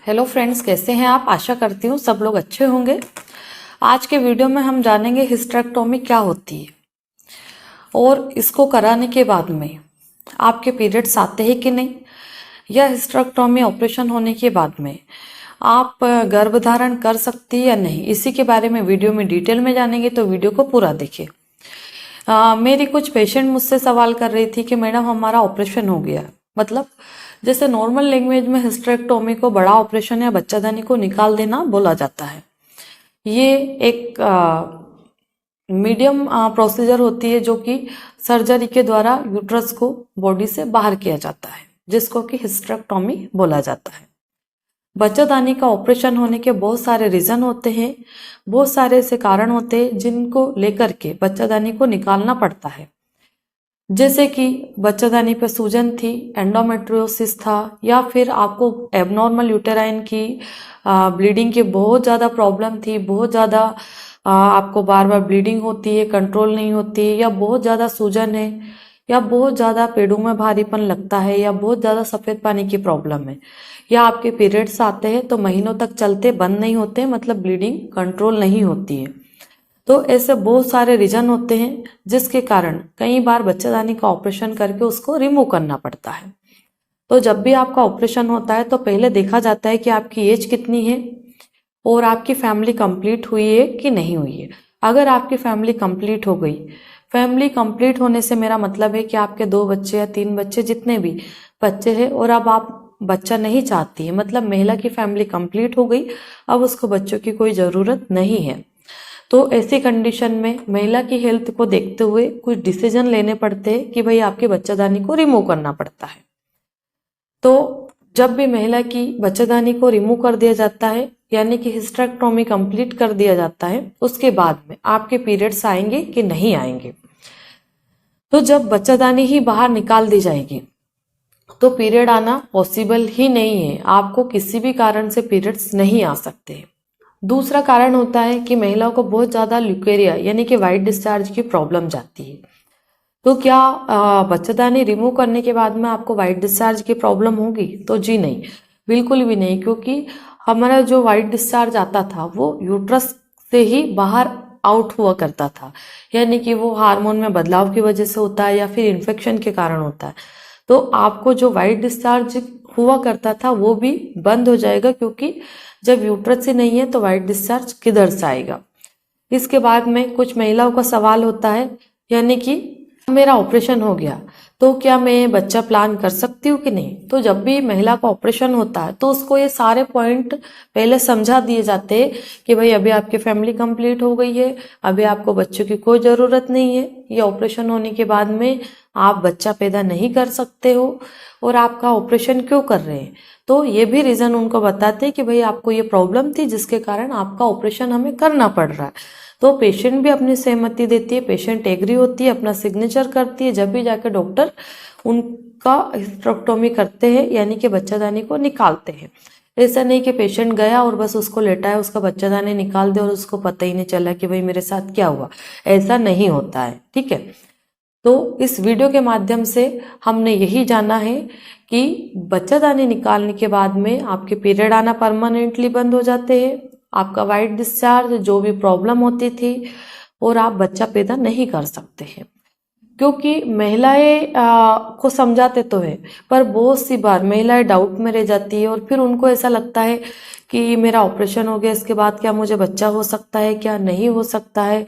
Hello friends, कैसे हैं आप। आशा करती हूँ सब लोग अच्छे होंगे। आज के वीडियो में हम जानेंगे हिस्टेरेक्टोमी क्या होती है और इसको कराने के बाद में आपके पीरियड्स आते हैं कि नहीं, या हिस्टेरेक्टोमी ऑपरेशन होने के बाद में आप गर्भधारण कर सकती है या नहीं, इसी के बारे में वीडियो में डिटेल में जानेंगे। तो वीडियो को पूरा देखिए। मेरी कुछ पेशेंट मुझसे सवाल कर रही थी कि मैडम हमारा ऑपरेशन हो गया, मतलब जैसे नॉर्मल लैंग्वेज में हिस्टेरेक्टोमी को बड़ा ऑपरेशन या बच्चादानी को निकाल देना बोला जाता है। ये एक मीडियम प्रोसीजर होती है जो कि सर्जरी के द्वारा यूट्रस को बॉडी से बाहर किया जाता है, जिसको कि हिस्टेरेक्टोमी बोला जाता है। बच्चादानी का ऑपरेशन होने के बहुत सारे रीजन होते हैं, बहुत सारे ऐसे कारण होते हैं जिनको लेकर के बच्चादानी को निकालना पड़ता है। जैसे कि बच्चादानी पे सूजन थी, एंडोमेट्रियोसिस था, या फिर आपको एबनॉर्मल यूटेराइन की ब्लीडिंग की बहुत ज़्यादा प्रॉब्लम थी, बहुत ज़्यादा आपको बार बार ब्लीडिंग होती है, कंट्रोल नहीं होती है, या बहुत ज़्यादा सूजन है, या बहुत ज़्यादा पेड़ों में भारीपन लगता है, या बहुत ज़्यादा सफ़ेद पानी की प्रॉब्लम है, या आपके पीरियड्स आते हैं तो महीनों तक चलते बंद नहीं होते, मतलब ब्लीडिंग कंट्रोल नहीं होती है। तो ऐसे बहुत सारे रीजन होते हैं जिसके कारण कई बार बच्चादानी का ऑपरेशन करके उसको रिमूव करना पड़ता है। तो जब भी आपका ऑपरेशन होता है तो पहले देखा जाता है कि आपकी एज कितनी है और आपकी फैमिली कंप्लीट हुई है कि नहीं हुई है। अगर आपकी फैमिली कंप्लीट हो गई, फैमिली कंप्लीट होने से मेरा मतलब है कि आपके 2 बच्चे या 3 बच्चे, जितने भी बच्चे हैं, और अब आप बच्चा नहीं चाहती है, मतलब महिला की फैमिली कंप्लीट हो गई, अब उसको बच्चों की कोई ज़रूरत नहीं है। तो ऐसी कंडीशन में महिला की हेल्थ को देखते हुए कुछ डिसीजन लेने पड़ते हैं कि भाई आपकी बच्चादानी को रिमूव करना पड़ता है। तो जब भी महिला की बच्चादानी को रिमूव कर दिया जाता है, यानी कि हिस्टेरेक्टोमी कंप्लीट कर दिया जाता है, उसके बाद में आपके पीरियड्स आएंगे कि नहीं आएंगे। तो जब बच्चादानी ही बाहर निकाल दी जाएगी तो पीरियड आना पॉसिबल ही नहीं है, आपको किसी भी कारण से पीरियड्स नहीं आ सकते। दूसरा कारण होता है कि महिलाओं को बहुत ज़्यादा ल्यूकेरिया यानी कि वाइट डिस्चार्ज की प्रॉब्लम जाती है। तो क्या बच्चादानी रिमूव करने के बाद में आपको वाइट डिस्चार्ज की प्रॉब्लम होगी? तो जी नहीं, बिल्कुल भी नहीं, क्योंकि हमारा जो वाइट डिस्चार्ज आता था वो यूट्रस से ही बाहर आउट हुआ करता था, यानी कि वो हार्मोन में बदलाव की वजह से होता है या फिर इन्फेक्शन के कारण होता है। तो आपको जो वाइट डिस्चार्ज हुआ करता था वो भी बंद हो जाएगा, क्योंकि जब यूट्रस ही नहीं है तो वाइट डिस्चार्ज किधर से आएगा। इसके बाद में कुछ महिलाओं का सवाल होता है, यानी कि मेरा ऑपरेशन हो गया तो क्या मैं बच्चा प्लान कर सकती हूँ कि नहीं। तो जब भी महिला का ऑपरेशन होता है तो उसको ये सारे पॉइंट पहले समझा दिए जाते हैं कि भाई अभी आपकी फैमिली कंप्लीट हो गई है, अभी आपको बच्चों की कोई ज़रूरत नहीं है, ये ऑपरेशन होने के बाद में आप बच्चा पैदा नहीं कर सकते हो, और आपका ऑपरेशन क्यों कर रहे हैं। तो ये भी रीज़न उनको बताते हैं कि भाई आपको ये प्रॉब्लम थी जिसके कारण आपका ऑपरेशन हमें करना पड़ रहा है। तो पेशेंट भी अपनी सहमति देती है, पेशेंट एग्री होती है, अपना सिग्नेचर करती है, जब भी जाकर डॉक्टर उनका हिस्टेरेक्टोमी करते हैं, यानी कि बच्चादानी को निकालते हैं। ऐसा नहीं कि पेशेंट गया और बस उसको लेटाया, उसका बच्चादानी निकाल दे और उसको पता ही नहीं चला कि भाई मेरे साथ क्या हुआ। ऐसा नहीं होता है, ठीक है। तो इस वीडियो के माध्यम से हमने यही जाना है कि बच्चादानी निकालने के बाद में आपके पीरियड आना परमानेंटली बंद हो जाते हैं, आपका वाइट डिस्चार्ज जो भी प्रॉब्लम होती थी, और आप बच्चा पैदा नहीं कर सकते हैं। क्योंकि महिलाएं को समझाते तो है, पर बहुत सी बार महिलाएं डाउट में रह जाती है और फिर उनको ऐसा लगता है कि मेरा ऑपरेशन हो गया, इसके बाद क्या मुझे बच्चा हो सकता है, क्या नहीं हो सकता है,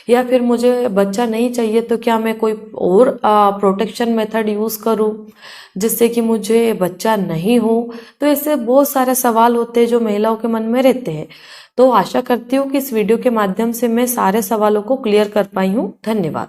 या फिर मुझे बच्चा नहीं चाहिए तो क्या मैं कोई और प्रोटेक्शन मेथड यूज़ करूं जिससे कि मुझे बच्चा नहीं हो। तो ऐसे बहुत सारे सवाल होते हैं जो महिलाओं के मन में रहते हैं। तो आशा करती हूँ कि इस वीडियो के माध्यम से मैं सारे सवालों को क्लियर कर पाई हूँ। धन्यवाद।